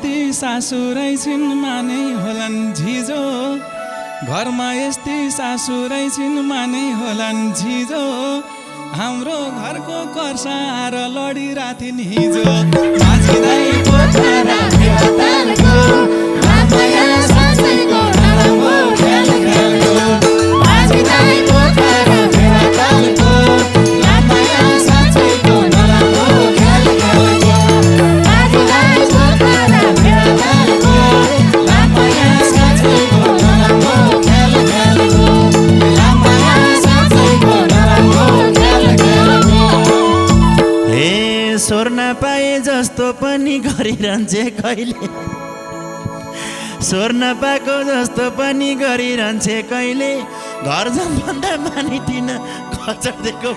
यस्ती सासु रैछिन् माने होलान् झिजो घरमा यस्ती सासु रैछिन् माने होलान् झिजो हाम्रो घरको कर्सार लडिराथिन् हिजो माझी दाइ पोखरा फेवातालको रामया साँच्चैको नराम्रो खेल खेल्यो माझी दाइ पोखरा फेवातालको रामया साँच्चैको नराम्रो खेल खेल्यो माझी दाइ पोखरा फेवातालको रामया साँच्चैको नराम्रो खेल खेल्यो रामया साँच्चैको नराम्रो खेल खेल्यो हे स्वर्न पाए जस्तो पनि गरिरहन्छे कहिले स्वर्न पाएको जस्तो पनि गरिरहन्छे कहिले घर जानुभन्दा मानिदिन खचर्देको